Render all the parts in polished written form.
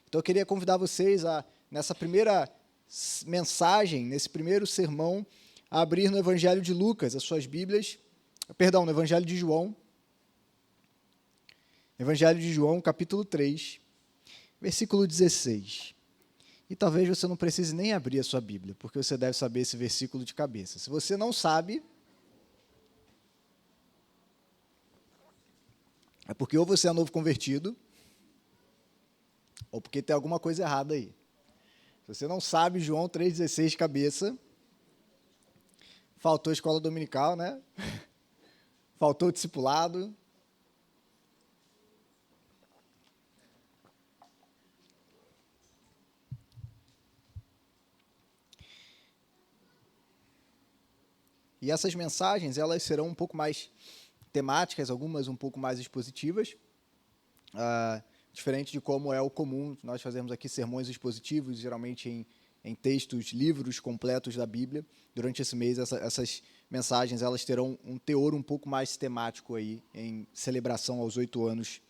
Então eu queria convidar vocês nessa primeira mensagem, nesse primeiro sermão, a abrir no Evangelho de Lucas, as suas Bíblias, no Evangelho de João, capítulo 3, versículo 16. E talvez você não precise nem abrir a sua Bíblia, porque você deve saber esse versículo de cabeça. Se você não sabe, é porque ou você é novo convertido, ou porque tem alguma coisa errada aí. Se você não sabe João 3,16 de cabeça, faltou escola dominical, né? Faltou discipulado. E essas mensagens, elas serão um pouco mais temáticas, algumas um pouco mais expositivas, diferente de como é o comum. Nós fazemos aqui sermões expositivos, geralmente em textos, livros completos da Bíblia. Durante esse mês, essas mensagens elas terão um teor um pouco mais temático aí, em celebração aos 8 anos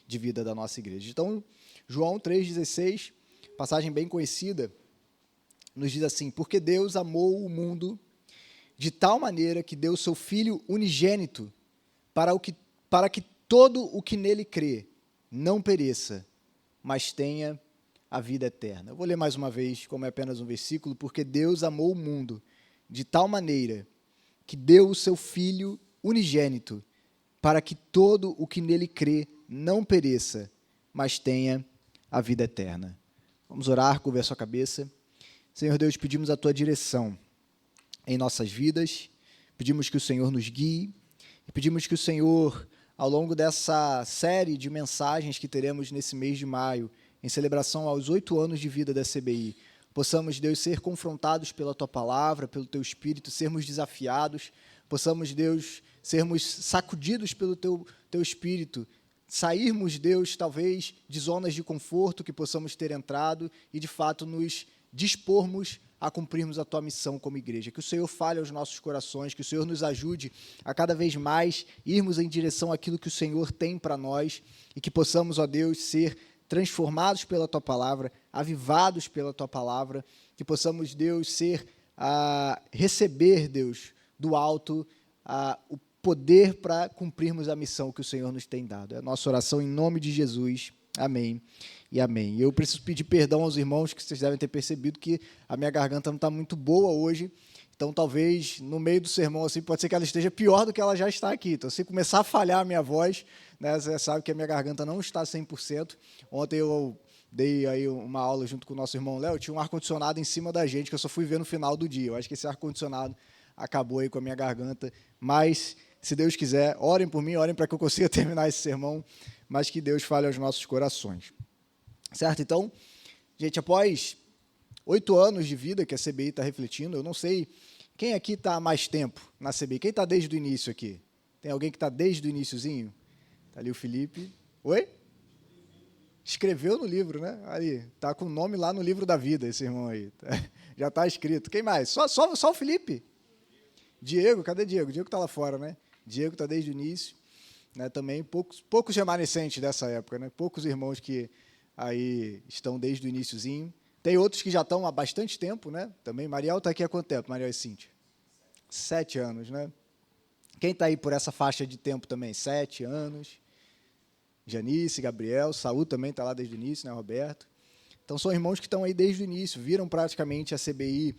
de vida da nossa igreja. Então, João 3,16, passagem bem conhecida, nos diz assim: porque Deus amou o mundo de tal maneira que deu o seu Filho unigênito para que todo o que nele crê não pereça, mas tenha a vida eterna. Eu vou ler mais uma vez, como é apenas um versículo: porque Deus amou o mundo de tal maneira que deu o seu Filho unigênito para que todo o que nele crê não pereça, mas tenha a vida eterna. Vamos orar, curva a sua cabeça. Senhor Deus, pedimos a tua direção em nossas vidas, pedimos que o Senhor nos guie, e pedimos que o Senhor, ao longo dessa série de mensagens que teremos nesse mês de maio, em celebração aos 8 anos de vida da CBI, possamos, Deus, ser confrontados pela Tua Palavra, pelo Teu Espírito, sermos desafiados, possamos, Deus, sermos sacudidos pelo Teu Espírito, sairmos, Deus, talvez, de zonas de conforto que possamos ter entrado e, de fato, nos dispormos a cumprirmos a Tua missão como igreja. Que o Senhor fale aos nossos corações, que o Senhor nos ajude a cada vez mais irmos em direção àquilo que o Senhor tem para nós e que possamos, ó Deus, ser transformados pela Tua Palavra, avivados pela Tua Palavra, que possamos, Deus, receber, Deus, do alto o poder para cumprirmos a missão que o Senhor nos tem dado. É a nossa oração em nome de Jesus. Amém e amém. Eu preciso pedir perdão aos irmãos, que vocês devem ter percebido que a minha garganta não está muito boa hoje, então talvez no meio do sermão assim, pode ser que ela esteja pior do que ela já está aqui. Então, se começar a falhar a minha voz, né, você sabe que a minha garganta não está 100%. Ontem eu dei aí uma aula junto com o nosso irmão Léo, tinha um ar-condicionado em cima da gente, que eu só fui ver no final do dia. Eu acho que esse ar-condicionado acabou aí com a minha garganta, mas se Deus quiser, orem por mim, orem para que eu consiga terminar esse sermão, mas que Deus fale aos nossos corações. Certo? Então, gente, após 8 anos de vida que a CBI está refletindo, eu não sei quem aqui está há mais tempo na CBI. Quem está desde o início aqui? Tem alguém que está desde o iniciozinho? Está ali o Felipe. Oi? Escreveu no livro, né? Ali, está com o nome lá no livro da vida, esse irmão aí. Já está escrito. Quem mais? Só o Felipe? Diego, cadê Diego? Diego está lá fora, né? Diego está desde o início. Né, também poucos remanescentes dessa época, né, poucos irmãos que aí estão desde o iniciozinho. Tem outros que já estão há bastante tempo, né? Também. Mariel está aqui há quanto tempo, Mariel e Cíntia? 7 anos, né? Quem está aí por essa faixa de tempo também? 7 anos. Janice, Gabriel, Saúl também está lá desde o início, né, Roberto? Então, são irmãos que estão aí desde o início, viram praticamente a CBI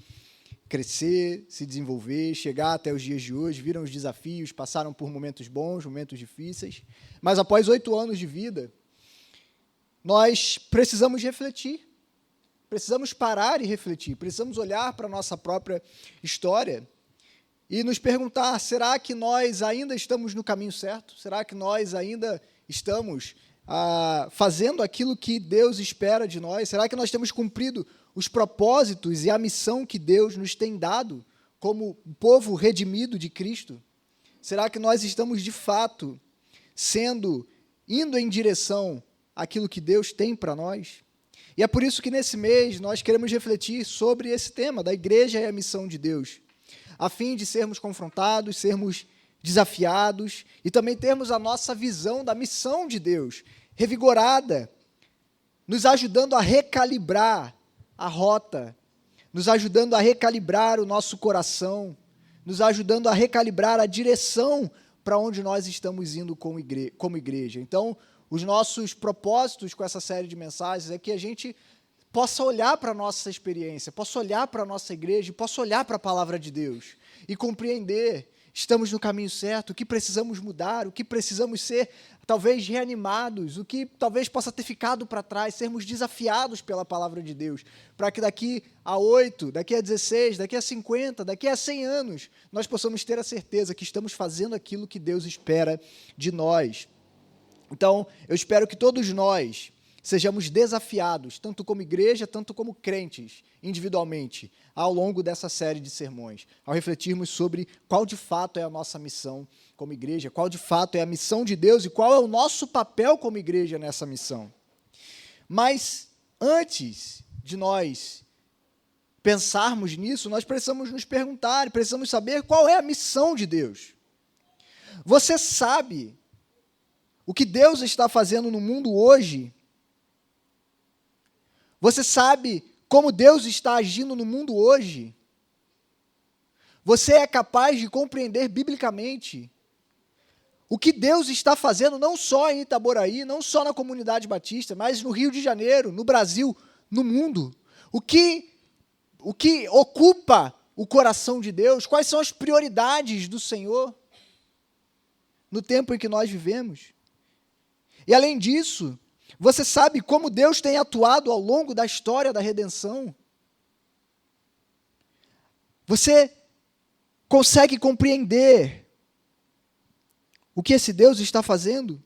crescer, se desenvolver, chegar até os dias de hoje, viram os desafios, passaram por momentos bons, momentos difíceis, mas após 8 anos de vida, nós precisamos refletir, precisamos parar e refletir, precisamos olhar para a nossa própria história e nos perguntar: será que nós ainda estamos no caminho certo? Será que nós ainda estamos fazendo aquilo que Deus espera de nós? Será que nós temos cumprido os propósitos e a missão que Deus nos tem dado como povo redimido de Cristo? Será que nós estamos, de fato, indo em direção àquilo que Deus tem para nós? E é por isso que, nesse mês, nós queremos refletir sobre esse tema da igreja e a missão de Deus, a fim de sermos confrontados, sermos desafiados e também termos a nossa visão da missão de Deus revigorada nos ajudando a recalibrar a rota, nos ajudando a recalibrar o nosso coração, nos ajudando a recalibrar a direção para onde nós estamos indo como igreja. Então, os nossos propósitos com essa série de mensagens é que a gente possa olhar para a nossa experiência, possa olhar para a nossa igreja, possa olhar para a palavra de Deus e compreender, estamos no caminho certo, o que precisamos mudar, o que precisamos ser, talvez, reanimados, o que talvez possa ter ficado para trás, sermos desafiados pela palavra de Deus, para que daqui a 8, daqui a 16, daqui a 50, daqui a 100 anos, nós possamos ter a certeza que estamos fazendo aquilo que Deus espera de nós. Então, eu espero que todos nós sejamos desafiados, tanto como igreja, tanto como crentes, individualmente, ao longo dessa série de sermões, ao refletirmos sobre qual de fato é a nossa missão como igreja, qual de fato é a missão de Deus e qual é o nosso papel como igreja nessa missão. Mas, antes de nós pensarmos nisso, nós precisamos nos perguntar, precisamos saber qual é a missão de Deus. Você sabe o que Deus está fazendo no mundo hoje? Você sabe como Deus está agindo no mundo hoje? Você é capaz de compreender biblicamente o que Deus está fazendo não só em Itaboraí, não só na comunidade batista, mas no Rio de Janeiro, no Brasil, no mundo? O que ocupa o coração de Deus? Quais são as prioridades do Senhor no tempo em que nós vivemos? E além disso, você sabe como Deus tem atuado ao longo da história da redenção? Você consegue compreender o que esse Deus está fazendo?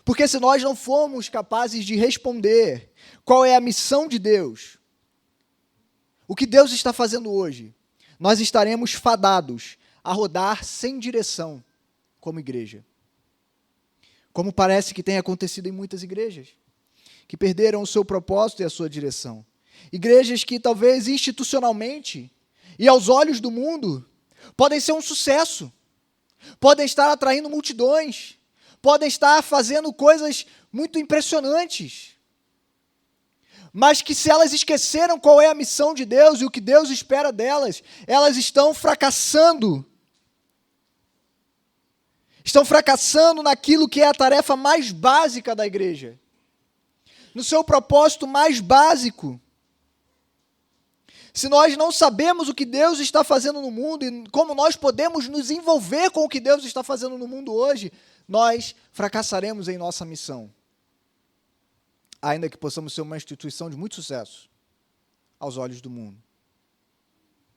Porque se nós não formos capazes de responder qual é a missão de Deus, o que Deus está fazendo hoje, nós estaremos fadados a rodar sem direção como igreja. Como parece que tem acontecido em muitas igrejas, que perderam o seu propósito e a sua direção. Igrejas que talvez institucionalmente e aos olhos do mundo podem ser um sucesso, podem estar atraindo multidões, podem estar fazendo coisas muito impressionantes, mas que se elas esqueceram qual é a missão de Deus e o que Deus espera delas, elas estão fracassando. Estão fracassando naquilo que é a tarefa mais básica da igreja, no seu propósito mais básico. Se nós não sabemos o que Deus está fazendo no mundo e como nós podemos nos envolver com o que Deus está fazendo no mundo hoje, nós fracassaremos em nossa missão. Ainda que possamos ser uma instituição de muito sucesso aos olhos do mundo.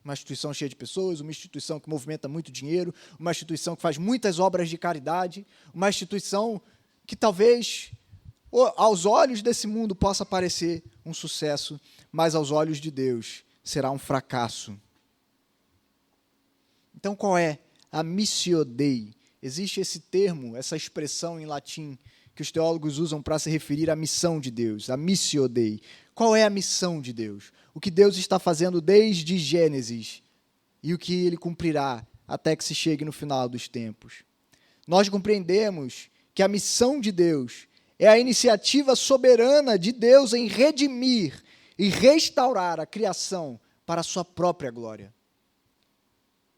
Uma instituição cheia de pessoas, uma instituição que movimenta muito dinheiro, uma instituição que faz muitas obras de caridade, uma instituição que talvez, aos olhos desse mundo, possa parecer um sucesso, mas aos olhos de Deus será um fracasso. Então, qual é a missio Dei? Existe esse termo, essa expressão em latim, que os teólogos usam para se referir à missão de Deus, a missio Dei. Qual é a missão de Deus? O que Deus está fazendo desde Gênesis e o que Ele cumprirá até que se chegue no final dos tempos. Nós compreendemos que a missão de Deus é a iniciativa soberana de Deus em redimir e restaurar a criação para a sua própria glória.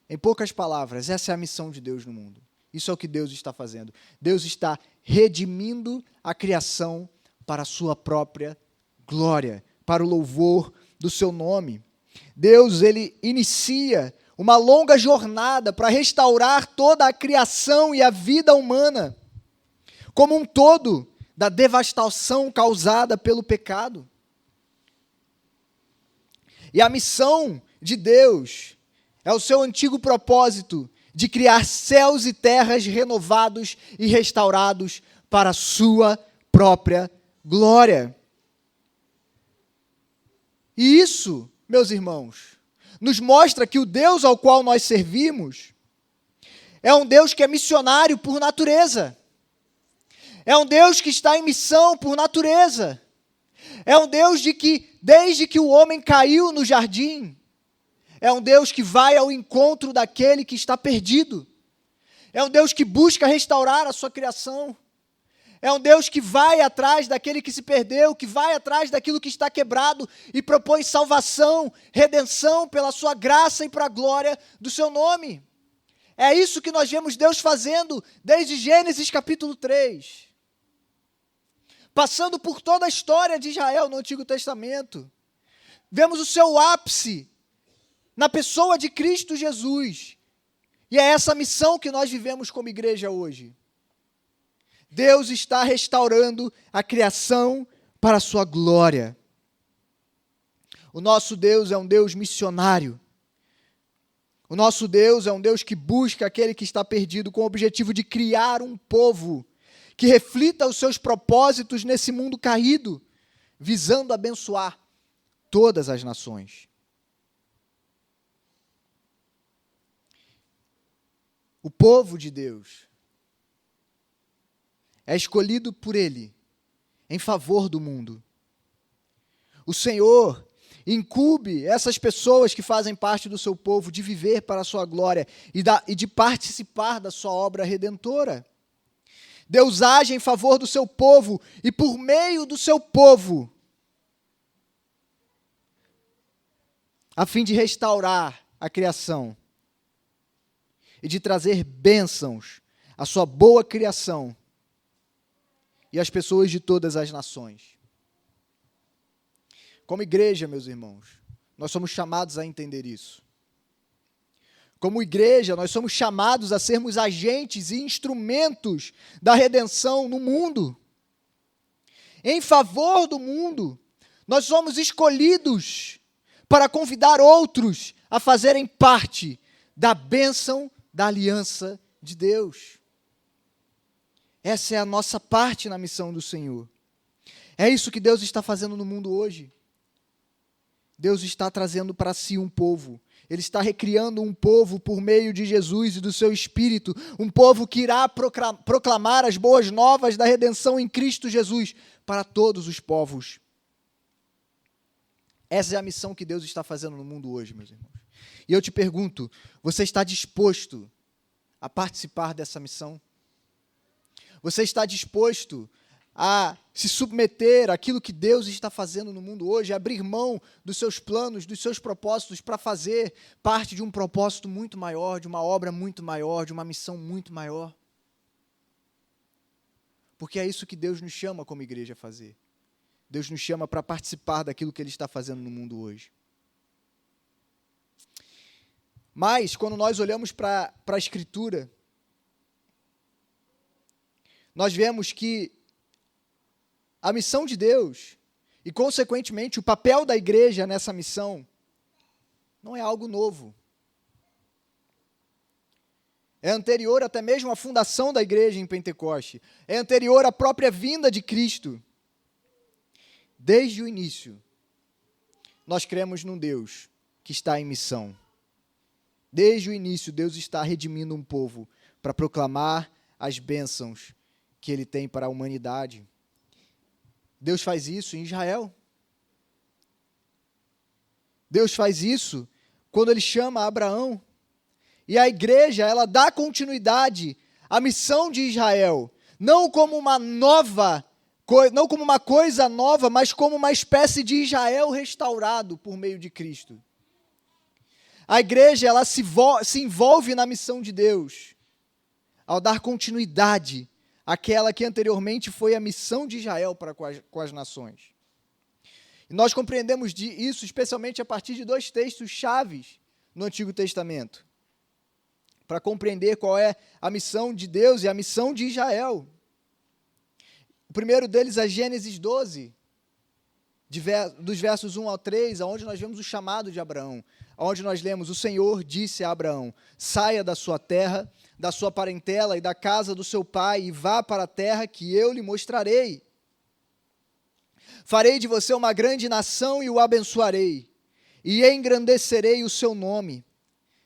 Em poucas palavras, essa é a missão de Deus no mundo. Isso é o que Deus está fazendo. Deus está redimindo a criação para a sua própria glória, para o louvor do seu nome. Deus, ele inicia uma longa jornada para restaurar toda a criação e a vida humana, como um todo, da devastação causada pelo pecado. E a missão de Deus é o seu antigo propósito de criar céus e terras renovados e restaurados para a sua própria glória. E isso, meus irmãos, nos mostra que o Deus ao qual nós servimos é um Deus que é missionário por natureza. É um Deus que está em missão por natureza. É um Deus de que, desde que o homem caiu no jardim, é um Deus que vai ao encontro daquele que está perdido. É um Deus que busca restaurar a sua criação. É um Deus que vai atrás daquele que se perdeu, que vai atrás daquilo que está quebrado e propõe salvação, redenção pela sua graça e para a glória do seu nome. É isso que nós vemos Deus fazendo desde Gênesis capítulo 3. Passando por toda a história de Israel no Antigo Testamento. Vemos o seu ápice na pessoa de Cristo Jesus. E é essa missão que nós vivemos como igreja hoje. Deus está restaurando a criação para a sua glória. O nosso Deus é um Deus missionário. O nosso Deus é um Deus que busca aquele que está perdido com o objetivo de criar um povo que reflita os seus propósitos nesse mundo caído, visando abençoar todas as nações. O povo de Deus é escolhido por Ele em favor do mundo. O Senhor incumbe essas pessoas que fazem parte do seu povo de viver para a sua glória e de participar da sua obra redentora. Deus age em favor do seu povo e por meio do seu povo, a fim de restaurar a criação e de trazer bênçãos à sua boa criação e às pessoas de todas as nações. Como igreja, meus irmãos, nós somos chamados a entender isso. Como igreja, nós somos chamados a sermos agentes e instrumentos da redenção no mundo. Em favor do mundo, nós somos escolhidos para convidar outros a fazerem parte da bênção da aliança de Deus. Essa é a nossa parte na missão do Senhor. É isso que Deus está fazendo no mundo hoje. Deus está trazendo para si um povo. Ele está recriando um povo por meio de Jesus e do seu Espírito. Um povo que irá proclamar as boas novas da redenção em Cristo Jesus para todos os povos. Essa é a missão que Deus está fazendo no mundo hoje, meus irmãos. E eu te pergunto, você está disposto a participar dessa missão? Você está disposto a se submeter àquilo que Deus está fazendo no mundo hoje, abrir mão dos seus planos, dos seus propósitos para fazer parte de um propósito muito maior, de uma obra muito maior, de uma missão muito maior? Porque é isso que Deus nos chama como igreja a fazer. Deus nos chama para participar daquilo que Ele está fazendo no mundo hoje. Mas, quando nós olhamos para a Escritura, nós vemos que a missão de Deus e, consequentemente, o papel da igreja nessa missão não é algo novo. É anterior até mesmo à fundação da igreja em Pentecoste. É anterior à própria vinda de Cristo. Desde o início, nós cremos num Deus que está em missão. Desde o início, Deus está redimindo um povo para proclamar as bênçãos que Ele tem para a humanidade. Deus faz isso em Israel. Deus faz isso quando Ele chama Abraão. E a igreja, ela dá continuidade à missão de Israel, não como uma coisa nova, mas como uma espécie de Israel restaurado por meio de Cristo. A igreja, ela se envolve na missão de Deus, ao dar continuidade àquela que anteriormente foi a missão de Israel para com as nações. E nós compreendemos isso especialmente a partir de 2 textos chaves no Antigo Testamento, para compreender qual é a missão de Deus e a missão de Israel. O primeiro deles é Gênesis 12, dos versos 1 ao 3, onde nós vemos o chamado de Abraão, onde nós lemos: o Senhor disse a Abraão, saia da sua terra, da sua parentela e da casa do seu pai, e vá para a terra que eu lhe mostrarei. Farei de você uma grande nação e o abençoarei, e engrandecerei o seu nome,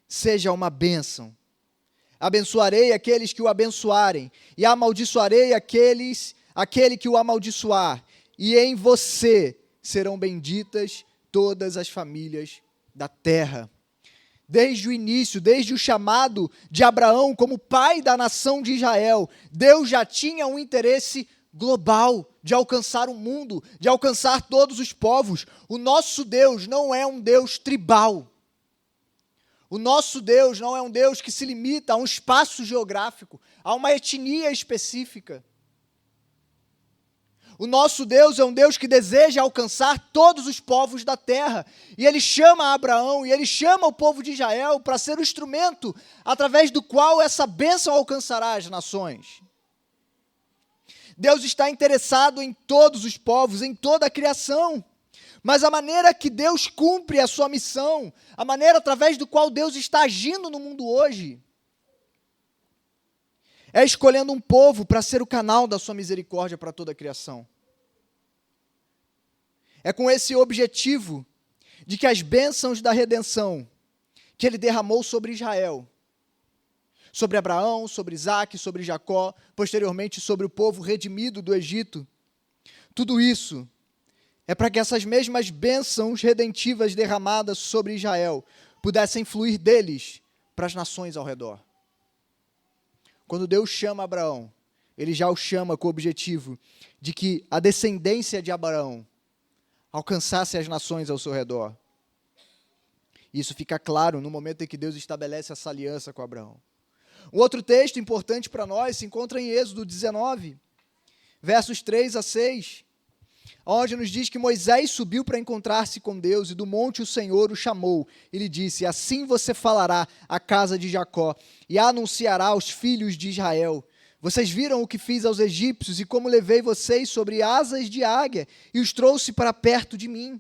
seja uma bênção. Abençoarei aqueles que o abençoarem, e amaldiçoarei aquele que o amaldiçoar, e em você serão benditas todas as famílias da terra. Desde o início, desde o chamado de Abraão como pai da nação de Israel, Deus já tinha um interesse global, de alcançar o mundo, de alcançar todos os povos. O nosso Deus não é um Deus tribal. O nosso Deus não é um Deus que se limita a um espaço geográfico, a uma etnia específica. O nosso Deus é um Deus que deseja alcançar todos os povos da terra. E Ele chama Abraão, e Ele chama o povo de Israel para ser o instrumento através do qual essa bênção alcançará as nações. Deus está interessado em todos os povos, em toda a criação. Mas a maneira que Deus cumpre a sua missão, a maneira através do qual Deus está agindo no mundo hoje, é escolhendo um povo para ser o canal da sua misericórdia para toda a criação. É com esse objetivo de que as bênçãos da redenção que Ele derramou sobre Israel, sobre Abraão, sobre Isaque, sobre Jacó, posteriormente sobre o povo redimido do Egito, tudo isso é para que essas mesmas bênçãos redentivas derramadas sobre Israel pudessem fluir deles para as nações ao redor. Quando Deus chama Abraão, Ele já o chama com o objetivo de que a descendência de Abraão alcançasse as nações ao seu redor. Isso fica claro no momento em que Deus estabelece essa aliança com Abraão. Um outro texto importante para nós se encontra em Êxodo 19, versos 3 a 6, onde nos diz que Moisés subiu para encontrar-se com Deus, e do monte o Senhor o chamou, e lhe disse: assim você falará à casa de Jacó, e anunciará aos filhos de Israel: vocês viram o que fiz aos egípcios, e como levei vocês sobre asas de águia, e os trouxe para perto de mim.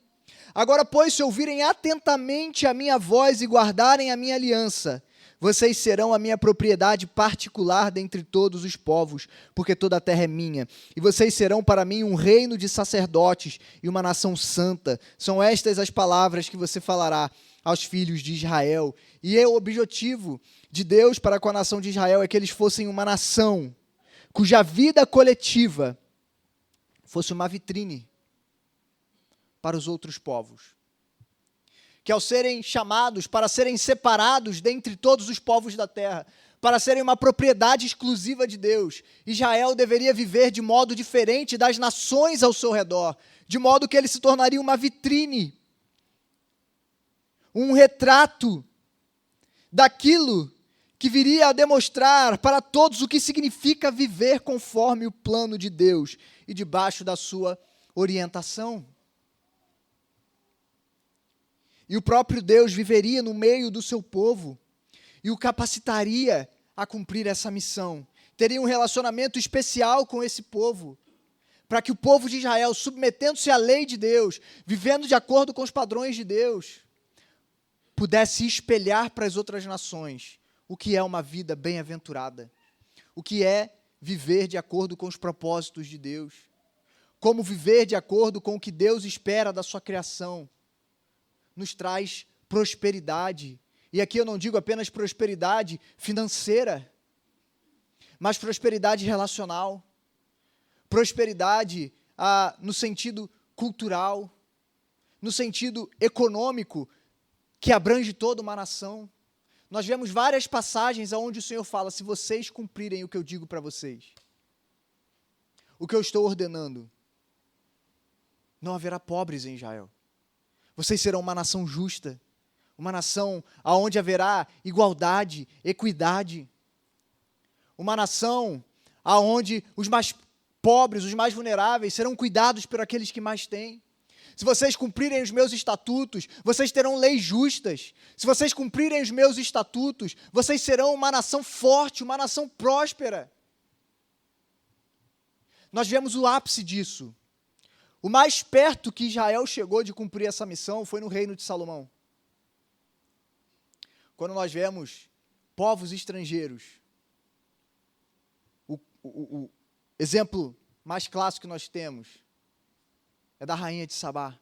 Agora, pois, se ouvirem atentamente a minha voz e guardarem a minha aliança, vocês serão a minha propriedade particular dentre todos os povos, porque toda a terra é minha. E vocês serão para mim um reino de sacerdotes e uma nação santa. São estas as palavras que você falará aos filhos de Israel. E o objetivo de Deus para com a nação de Israel é que eles fossem uma nação cuja vida coletiva fosse uma vitrine para os outros povos. Que ao serem chamados para serem separados dentre todos os povos da terra, para serem uma propriedade exclusiva de Deus, Israel deveria viver de modo diferente das nações ao seu redor, de modo que ele se tornaria uma vitrine, um retrato daquilo que viria a demonstrar para todos o que significa viver conforme o plano de Deus e debaixo da sua orientação. E o próprio Deus viveria no meio do seu povo e o capacitaria a cumprir essa missão. Teria um relacionamento especial com esse povo, para que o povo de Israel, submetendo-se à lei de Deus, vivendo de acordo com os padrões de Deus, pudesse espelhar para as outras nações o que é uma vida bem-aventurada, o que é viver de acordo com os propósitos de Deus, como viver de acordo com o que Deus espera da sua criação. Nos traz prosperidade. E aqui eu não digo apenas prosperidade financeira, mas prosperidade relacional, prosperidade no sentido cultural, no sentido econômico, que abrange toda uma nação. Nós vemos várias passagens onde o Senhor fala: se vocês cumprirem o que eu digo para vocês, o que eu estou ordenando, não haverá pobres em Israel. Vocês serão uma nação justa, uma nação onde haverá igualdade, equidade, uma nação onde os mais pobres, os mais vulneráveis serão cuidados por aqueles que mais têm. Se vocês cumprirem os meus estatutos, vocês terão leis justas. Se vocês cumprirem os meus estatutos, vocês serão uma nação forte, uma nação próspera. Nós vemos o ápice disso. O mais perto que Israel chegou de cumprir essa missão foi no reino de Salomão. Quando nós vemos povos estrangeiros, o exemplo mais clássico que nós temos é da rainha de Sabá,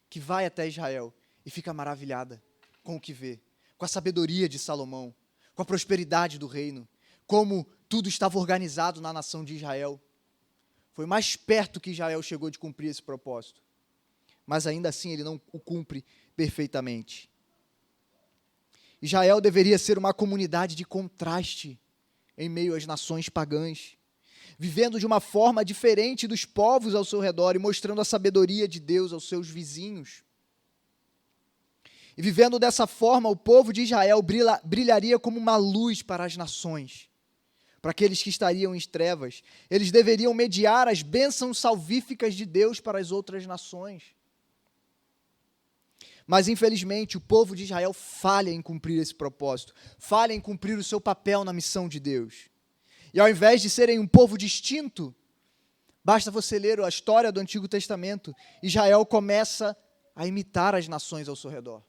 que vai até Israel e fica maravilhada com o que vê, com a sabedoria de Salomão, com a prosperidade do reino, como tudo estava organizado na nação de Israel. Foi mais perto que Israel chegou de cumprir esse propósito. Mas ainda assim ele não o cumpre perfeitamente. Israel deveria ser uma comunidade de contraste em meio às nações pagãs. vivendo de uma forma diferente dos povos ao seu redor e mostrando a sabedoria de Deus aos seus vizinhos. E vivendo dessa forma, o povo de Israel brilharia como uma luz para as nações, para aqueles que estariam em trevas. Eles deveriam mediar as bênçãos salvíficas de Deus para as outras nações. Mas, infelizmente, o povo de Israel falha em cumprir esse propósito, falha em cumprir o seu papel na missão de Deus. E ao invés de serem um povo distinto, basta você ler a história do Antigo Testamento, Israel começa a imitar as nações ao seu redor.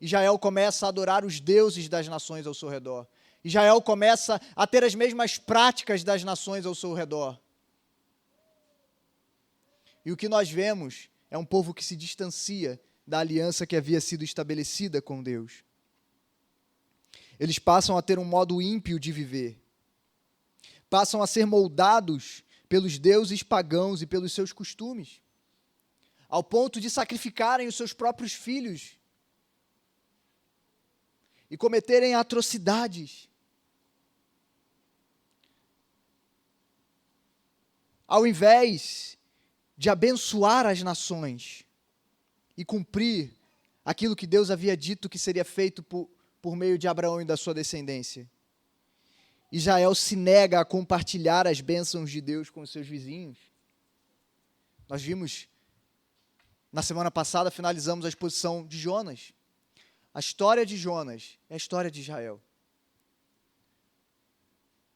Israel começa a adorar os deuses das nações ao seu redor. Israel começa a ter as mesmas práticas das nações ao seu redor. E o que nós vemos é um povo que se distancia da aliança que havia sido estabelecida com Deus. Eles passam a ter um modo ímpio de viver. Passam a ser moldados pelos deuses pagãos e pelos seus costumes, ao ponto de sacrificarem os seus próprios filhos e cometerem atrocidades. Ao invés de abençoar as nações e cumprir aquilo que Deus havia dito que seria feito por meio de Abraão e da sua descendência, Israel se nega a compartilhar as bênçãos de Deus com os seus vizinhos. Nós vimos, na semana passada, finalizamos a exposição de Jonas. A história de Jonas é a história de Israel,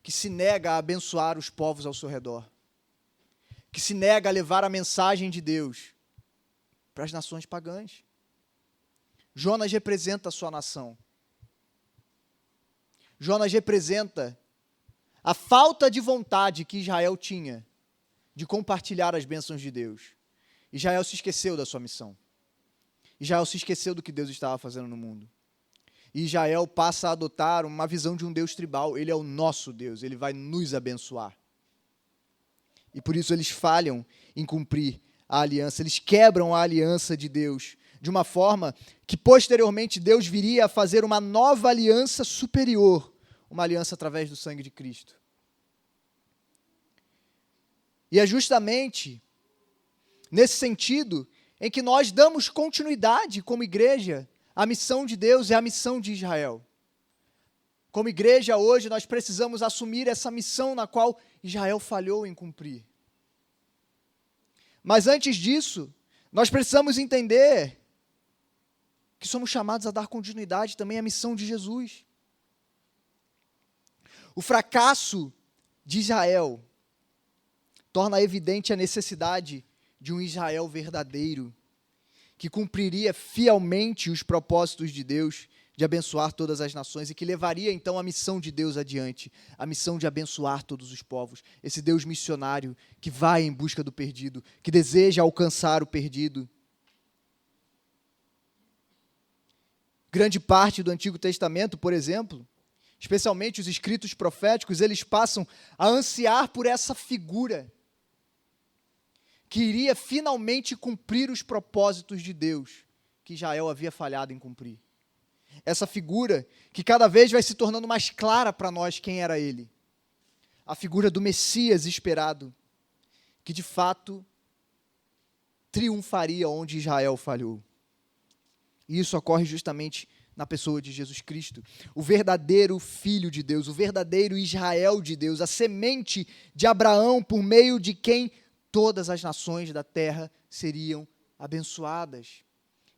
que se nega a abençoar os povos ao seu redor, que se nega a levar a mensagem de Deus para as nações pagãs. Jonas representa a sua nação. Jonas representa a falta de vontade que Israel tinha de compartilhar as bênçãos de Deus. Israel se esqueceu da sua missão. Israel se esqueceu do que Deus estava fazendo no mundo. E Israel passa a adotar uma visão de um Deus tribal. Ele é o nosso Deus, ele vai nos abençoar. E por isso eles falham em cumprir a aliança, eles quebram a aliança de Deus, de uma forma que posteriormente Deus viria a fazer uma nova aliança superior, uma aliança através do sangue de Cristo. E é justamente nesse sentido em que nós damos continuidade como igreja à missão de Deus e à missão de Israel. Como igreja hoje nós precisamos assumir essa missão na qual Israel falhou em cumprir. Mas antes disso, nós precisamos entender que somos chamados a dar continuidade também à missão de Jesus. O fracasso de Israel torna evidente a necessidade de um Israel verdadeiro, que cumpriria fielmente os propósitos de Deus de abençoar todas as nações e que levaria então a missão de Deus adiante, a missão de abençoar todos os povos, esse Deus missionário que vai em busca do perdido, que deseja alcançar o perdido. Grande parte do Antigo Testamento, por exemplo, especialmente os escritos proféticos, eles passam a ansiar por essa figura que iria finalmente cumprir os propósitos de Deus, que Israel havia falhado em cumprir. Essa figura que cada vez vai se tornando mais clara para nós quem era ele. A figura do Messias esperado, que de fato triunfaria onde Israel falhou. E isso ocorre justamente na pessoa de Jesus Cristo, o verdadeiro Filho de Deus, o verdadeiro Israel de Deus, a semente de Abraão por meio de quem todas as nações da terra seriam abençoadas.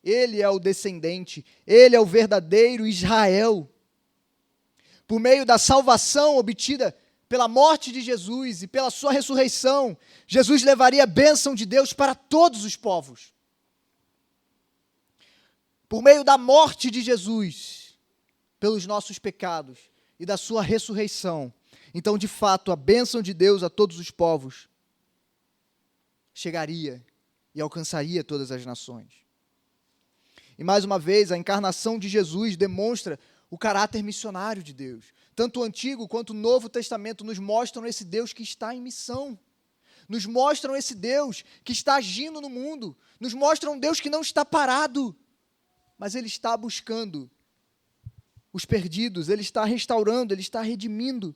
Ele é o descendente, ele é o verdadeiro Israel. Por meio da salvação obtida pela morte de Jesus e pela sua ressurreição, Jesus levaria a bênção de Deus para todos os povos. Por meio da morte de Jesus, pelos nossos pecados e da sua ressurreição, então, de fato, a bênção de Deus a todos os povos chegaria e alcançaria todas as nações. E mais uma vez, a encarnação de Jesus demonstra o caráter missionário de Deus. Tanto o Antigo quanto o Novo Testamento nos mostram esse Deus que está em missão. Nos mostram esse Deus que está agindo no mundo. Nos mostram um Deus que não está parado, mas Ele está buscando os perdidos, Ele está restaurando, Ele está redimindo.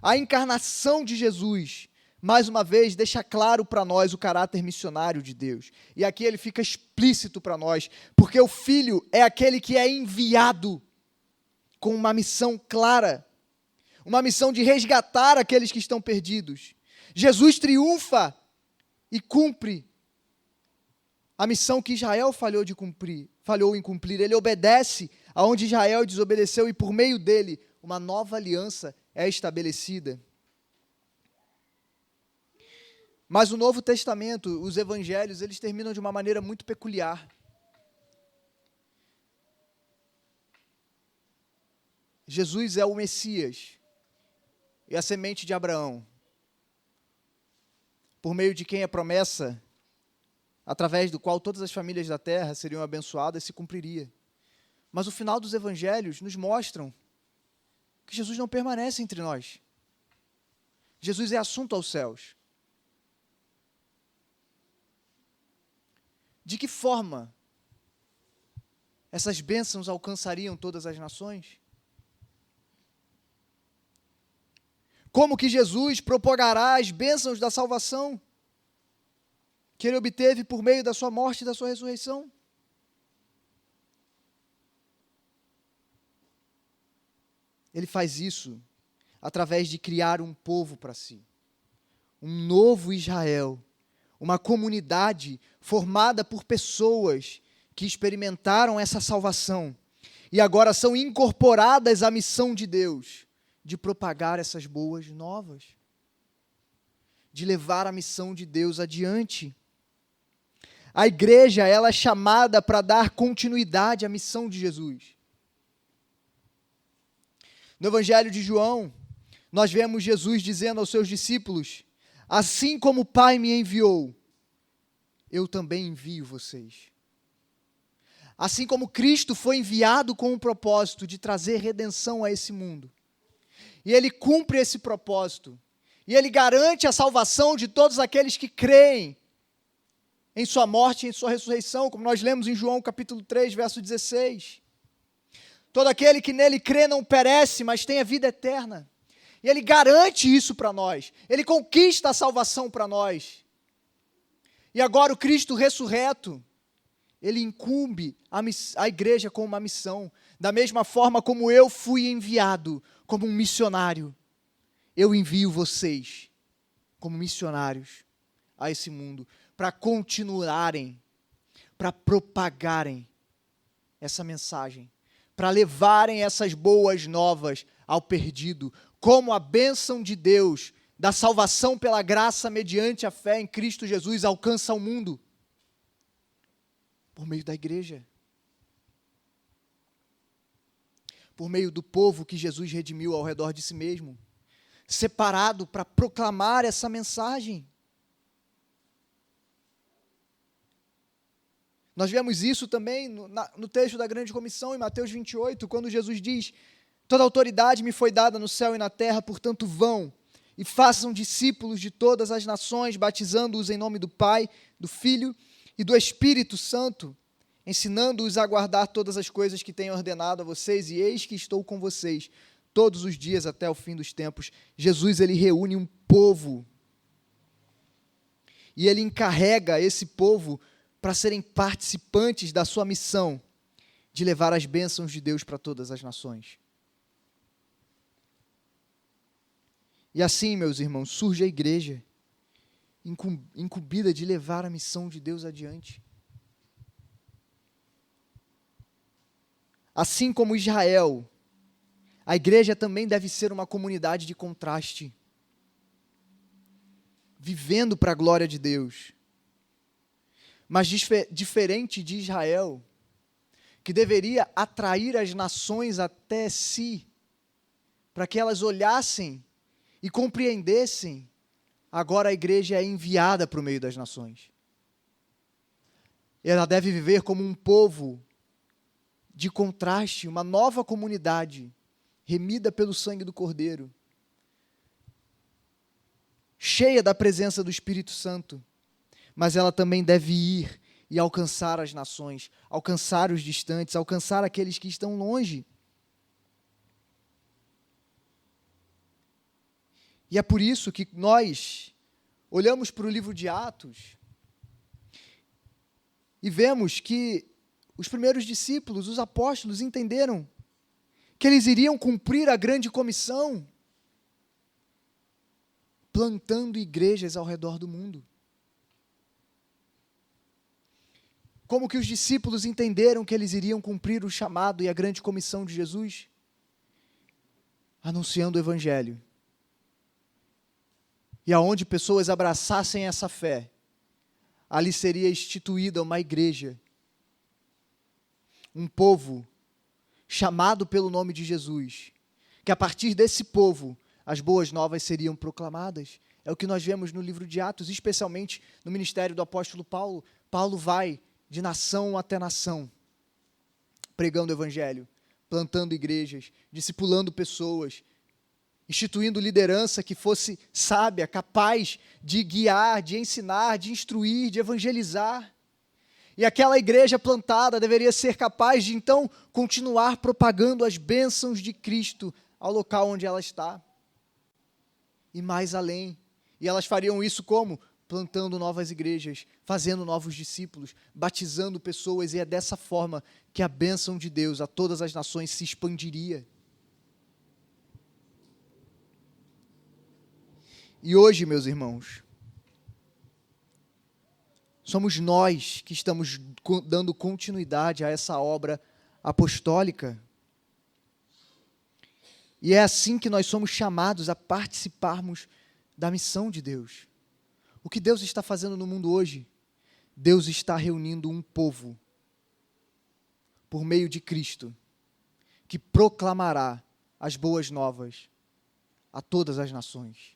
A encarnação de Jesus, mais uma vez, deixa claro para nós o caráter missionário de Deus. E aqui ele fica explícito para nós, porque o Filho é aquele que é enviado com uma missão clara, uma missão de resgatar aqueles que estão perdidos. Jesus triunfa e cumpre a missão que Israel falhou em cumprir. Ele obedece aonde Israel desobedeceu e por meio dele uma nova aliança é estabelecida. Mas o Novo Testamento, os evangelhos, eles terminam de uma maneira muito peculiar. Jesus é o Messias e a semente de Abraão, por meio de quem a promessa, através do qual todas as famílias da terra seriam abençoadas, se cumpriria. Mas o final dos evangelhos nos mostram que Jesus não permanece entre nós. Jesus é assunto aos céus. De que forma essas bênçãos alcançariam todas as nações? Como que Jesus propagará as bênçãos da salvação que ele obteve por meio da sua morte e da sua ressurreição? Ele faz isso através de criar um povo para si, um novo Israel, uma comunidade formada por pessoas que experimentaram essa salvação e agora são incorporadas à missão de Deus, de propagar essas boas novas, de levar a missão de Deus adiante. A igreja, ela é chamada para dar continuidade à missão de Jesus. No Evangelho de João, nós vemos Jesus dizendo aos seus discípulos: assim como o Pai me enviou, eu também envio vocês. Assim como Cristo foi enviado com o propósito de trazer redenção a esse mundo, e Ele cumpre esse propósito, e Ele garante a salvação de todos aqueles que creem em sua morte e em sua ressurreição, como nós lemos em João capítulo 3, verso 16. Todo aquele que nele crê não perece, mas tem a vida eterna. E Ele garante isso para nós. Ele conquista a salvação para nós. E agora o Cristo ressurreto, Ele incumbe a igreja com uma missão. Da mesma forma como eu fui enviado como um missionário, eu envio vocês como missionários a esse mundo, para continuarem, para propagarem essa mensagem, para levarem essas boas novas ao perdido, como a bênção de Deus, da salvação pela graça mediante a fé em Cristo Jesus alcança o mundo, por meio da igreja, por meio do povo que Jesus redimiu ao redor de si mesmo, separado para proclamar essa mensagem. Nós vemos isso também no texto da grande comissão, em Mateus 28, quando Jesus diz: toda autoridade me foi dada no céu e na terra, portanto vão e façam discípulos de todas as nações, batizando-os em nome do Pai, do Filho e do Espírito Santo, ensinando-os a guardar todas as coisas que tenho ordenado a vocês, e eis que estou com vocês todos os dias até o fim dos tempos. Jesus, ele reúne um povo, e ele encarrega esse povo para serem participantes da sua missão de levar as bênçãos de Deus para todas as nações. E assim, meus irmãos, surge a igreja, incumbida de levar a missão de Deus adiante. Assim como Israel, a igreja também deve ser uma comunidade de contraste, vivendo para a glória de Deus. Mas diferente de Israel, que deveria atrair as nações até si, para que elas olhassem e compreendessem, agora a igreja é enviada para o meio das nações. Ela deve viver como um povo de contraste, uma nova comunidade, remida pelo sangue do Cordeiro, cheia da presença do Espírito Santo, mas ela também deve ir e alcançar as nações, alcançar os distantes, alcançar aqueles que estão longe. E é por isso que nós olhamos para o livro de Atos e vemos que os primeiros discípulos, os apóstolos, entenderam que eles iriam cumprir a grande comissão, plantando igrejas ao redor do mundo. Como que os discípulos entenderam que eles iriam cumprir o chamado e a grande comissão de Jesus? Anunciando o Evangelho. E aonde pessoas abraçassem essa fé, ali seria instituída uma igreja, um povo chamado pelo nome de Jesus, que a partir desse povo as boas novas seriam proclamadas. É o que nós vemos no livro de Atos, especialmente no ministério do apóstolo Paulo. Paulo vai de nação até nação, pregando o Evangelho, plantando igrejas, discipulando pessoas, instituindo liderança que fosse sábia, capaz de guiar, de ensinar, de instruir, de evangelizar. E aquela igreja plantada deveria ser capaz de, então, continuar propagando as bênçãos de Cristo ao local onde ela está. E mais além. E elas fariam isso como? Plantando novas igrejas, fazendo novos discípulos, batizando pessoas, e é dessa forma que a bênção de Deus a todas as nações se expandiria. E hoje, meus irmãos, somos nós que estamos dando continuidade a essa obra apostólica. E é assim que nós somos chamados a participarmos da missão de Deus. O que Deus está fazendo no mundo hoje? Deus está reunindo um povo, por meio de Cristo, que proclamará as boas novas a todas as nações.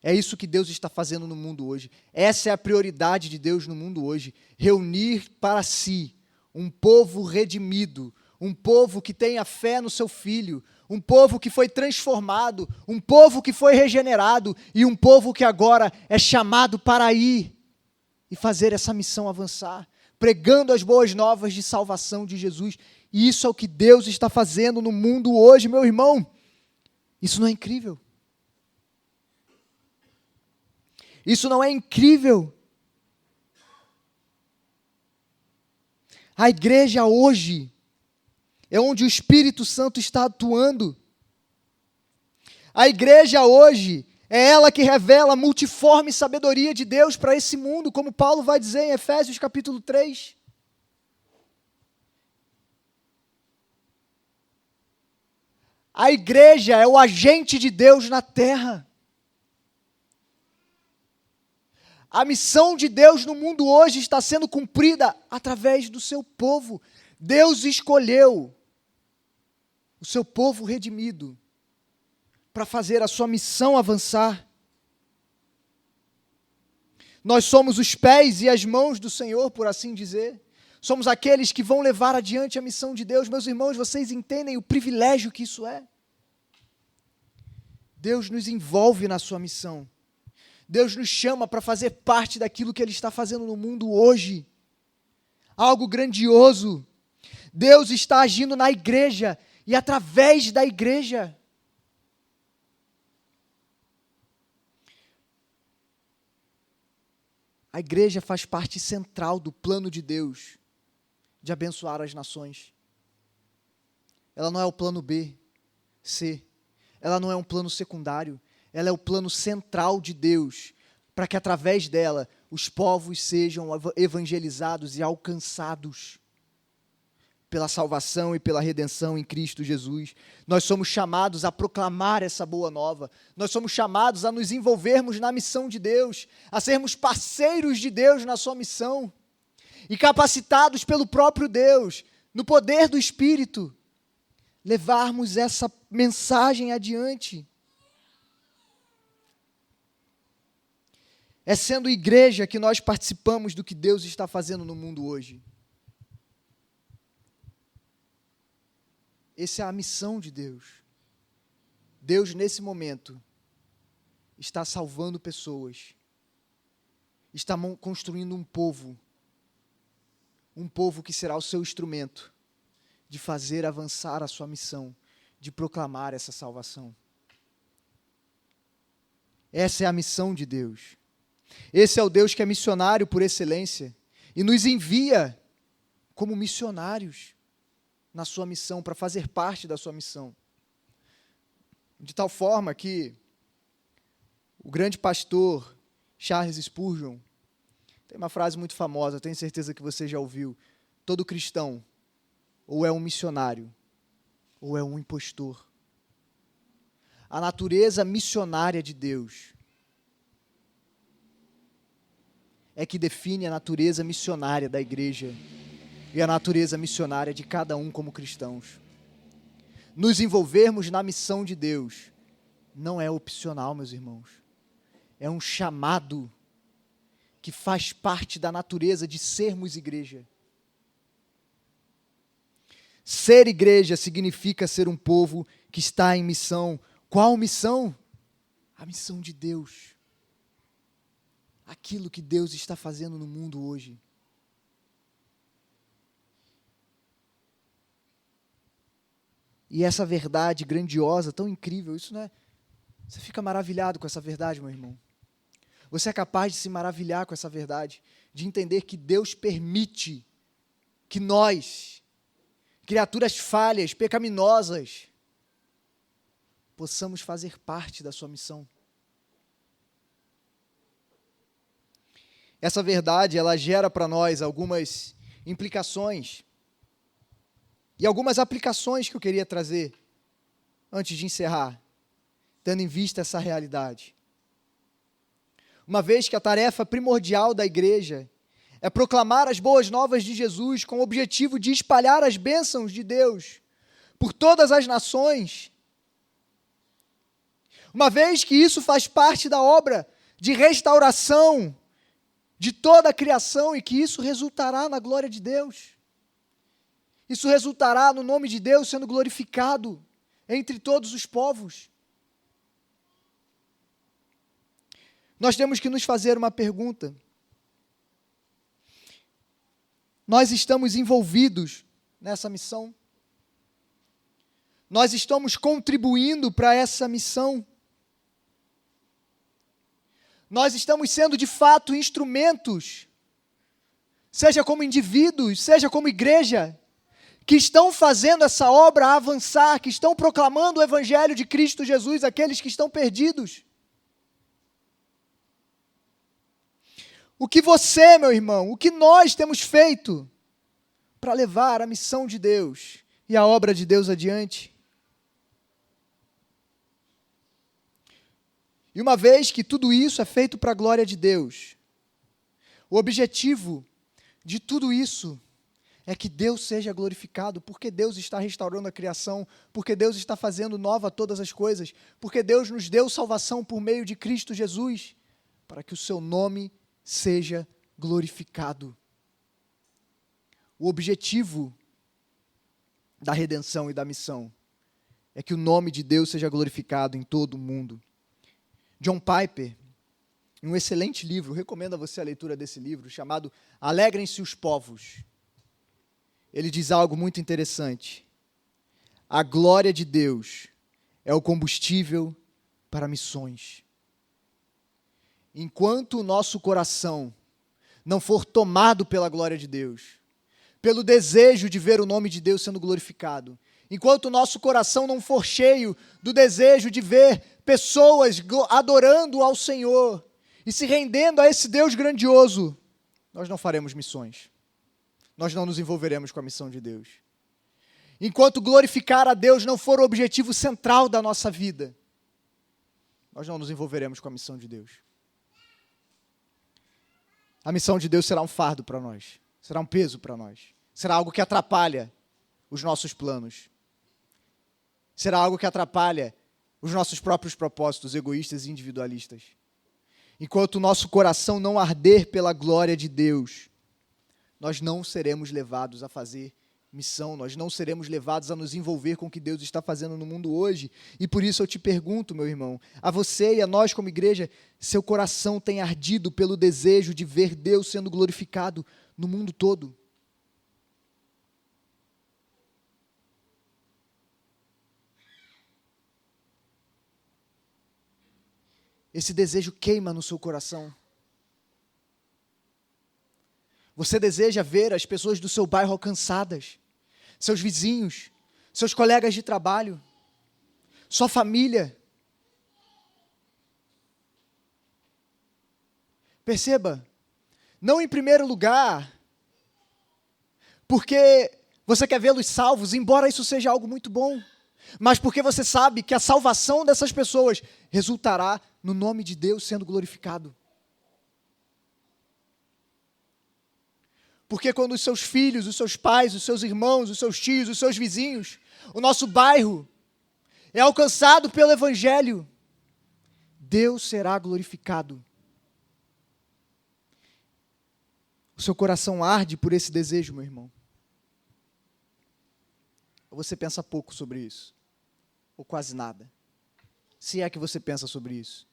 É isso que Deus está fazendo no mundo hoje. Essa é a prioridade de Deus no mundo hoje. Reunir para si um povo redimido, um povo que tenha fé no seu Filho, um povo que foi transformado, um povo que foi regenerado e um povo que agora é chamado para ir e fazer essa missão avançar, pregando as boas novas de salvação de Jesus. E isso é o que Deus está fazendo no mundo hoje, meu irmão. Isso não é incrível? Isso não é incrível? A igreja hoje é onde o Espírito Santo está atuando. A igreja hoje é ela que revela a multiforme sabedoria de Deus para esse mundo, como Paulo vai dizer em Efésios capítulo 3. A igreja é o agente de Deus na terra. A missão de Deus no mundo hoje está sendo cumprida através do seu povo. Deus escolheu o seu povo redimido para fazer a sua missão avançar. Nós somos os pés e as mãos do Senhor, por assim dizer. Somos aqueles que vão levar adiante a missão de Deus. Meus irmãos, vocês entendem o privilégio que isso é? Deus nos envolve na sua missão. Deus nos chama para fazer parte daquilo que Ele está fazendo no mundo hoje. Algo grandioso. Deus está agindo na igreja e através da igreja. A igreja faz parte central do plano de Deus de abençoar as nações. Ela não é o plano B, C. Ela não é um plano secundário. Ela é o plano central de Deus, para que através dela os povos sejam evangelizados e alcançados pela salvação e pela redenção em Cristo Jesus. Nós somos chamados a proclamar essa boa nova. Nós somos chamados a nos envolvermos na missão de Deus, a sermos parceiros de Deus na sua missão e capacitados pelo próprio Deus, no poder do Espírito, levarmos essa mensagem adiante. É sendo igreja que nós participamos do que Deus está fazendo no mundo hoje. Essa é a missão de Deus. Deus, nesse momento, está salvando pessoas, está construindo um povo que será o seu instrumento de fazer avançar a sua missão, de proclamar essa salvação. Essa é a missão de Deus. Esse é o Deus que é missionário por excelência e nos envia como missionários na sua missão, para fazer parte da sua missão. De tal forma que o grande pastor Charles Spurgeon tem uma frase muito famosa, tenho certeza que você já ouviu: todo cristão ou é um missionário ou é um impostor. A natureza missionária de Deus é que define a natureza missionária da igreja e a natureza missionária de cada um como cristãos. Nos envolvermos na missão de Deus não é opcional, meus irmãos. É um chamado que faz parte da natureza de sermos igreja. Ser igreja significa ser um povo que está em missão. Qual missão? A missão de Deus. Aquilo que Deus está fazendo no mundo hoje. E essa verdade grandiosa, tão incrível, isso não é... Você fica maravilhado com essa verdade, meu irmão. Você é capaz de se maravilhar com essa verdade, de entender que Deus permite que nós, criaturas falhas, pecaminosas, possamos fazer parte da sua missão. Essa verdade, ela gera para nós algumas implicações e algumas aplicações que eu queria trazer antes de encerrar, tendo em vista essa realidade. Uma vez que a tarefa primordial da igreja é proclamar as boas novas de Jesus com o objetivo de espalhar as bênçãos de Deus por todas as nações, uma vez que isso faz parte da obra de restauração de toda a criação e que isso resultará na glória de Deus. Isso resultará no nome de Deus sendo glorificado entre todos os povos. Nós temos que nos fazer uma pergunta. Nós estamos envolvidos nessa missão? Nós estamos contribuindo para essa missão? Nós estamos sendo de fato instrumentos, seja como indivíduos, seja como igreja, que estão fazendo essa obra avançar, que estão proclamando o Evangelho de Cristo Jesus àqueles que estão perdidos. O que você, meu irmão, o que nós temos feito para levar a missão de Deus e a obra de Deus adiante? E uma vez que tudo isso é feito para a glória de Deus, o objetivo de tudo isso é que Deus seja glorificado, porque Deus está restaurando a criação, porque Deus está fazendo nova todas as coisas, porque Deus nos deu salvação por meio de Cristo Jesus, para que o seu nome seja glorificado. O objetivo da redenção e da missão é que o nome de Deus seja glorificado em todo o mundo. John Piper, em um excelente livro, recomendo a você a leitura desse livro, chamado Alegrem-se os Povos. Ele diz algo muito interessante. A glória de Deus é o combustível para missões. Enquanto o nosso coração não for tomado pela glória de Deus, pelo desejo de ver o nome de Deus sendo glorificado, enquanto o nosso coração não for cheio do desejo de ver pessoas adorando ao Senhor e se rendendo a esse Deus grandioso, nós não faremos missões. Nós não nos envolveremos com a missão de Deus. Enquanto glorificar a Deus não for o objetivo central da nossa vida, nós não nos envolveremos com a missão de Deus. A missão de Deus será um fardo para nós, será um peso para nós, será algo que atrapalha os nossos planos, será algo que atrapalha os nossos próprios propósitos egoístas e individualistas. Enquanto o nosso coração não arder pela glória de Deus, nós não seremos levados a fazer missão, nós não seremos levados a nos envolver com o que Deus está fazendo no mundo hoje. E por isso eu te pergunto, meu irmão, a você e a nós como igreja, seu coração tem ardido pelo desejo de ver Deus sendo glorificado no mundo todo? esse desejo queima no seu coração. Você deseja ver as pessoas do seu bairro alcançadas, seus vizinhos, seus colegas de trabalho, sua família. Perceba, não em primeiro lugar, porque você quer vê-los salvos, embora isso seja algo muito bom, mas porque você sabe que a salvação dessas pessoas resultará no nome de Deus sendo glorificado. Porque quando os seus filhos, os seus pais, os seus irmãos, os seus tios, os seus vizinhos, o nosso bairro é alcançado pelo Evangelho, Deus será glorificado. O seu coração arde por esse desejo, meu irmão? Ou você pensa pouco sobre isso? Ou quase nada? Se é que você pensa sobre isso.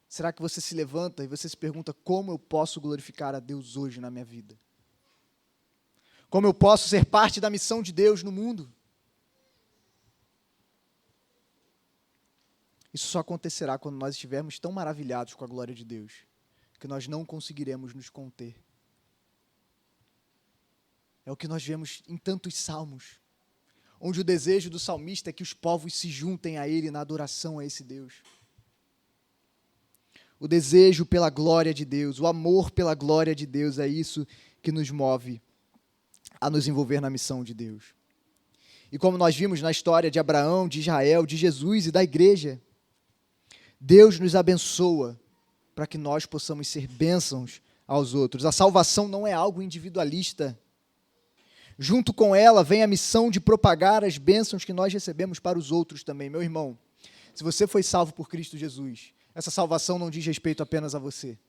Será que você se levanta e você se pergunta como eu posso glorificar a Deus hoje na minha vida? Como eu posso ser parte da missão de Deus no mundo? Isso só acontecerá quando nós estivermos tão maravilhados com a glória de Deus, que nós não conseguiremos nos conter. É o que nós vemos em tantos salmos, onde o desejo do salmista é que os povos se juntem a ele na adoração a esse Deus. O desejo pela glória de Deus, o amor pela glória de Deus, é isso que nos move a nos envolver na missão de Deus. E como nós vimos na história de Abraão, de Israel, de Jesus e da igreja, Deus nos abençoa para que nós possamos ser bênçãos aos outros. A salvação não é algo individualista. Junto com ela vem a missão de propagar as bênçãos que nós recebemos para os outros também. Meu irmão, se você foi salvo por Cristo Jesus, essa salvação não diz respeito apenas a você.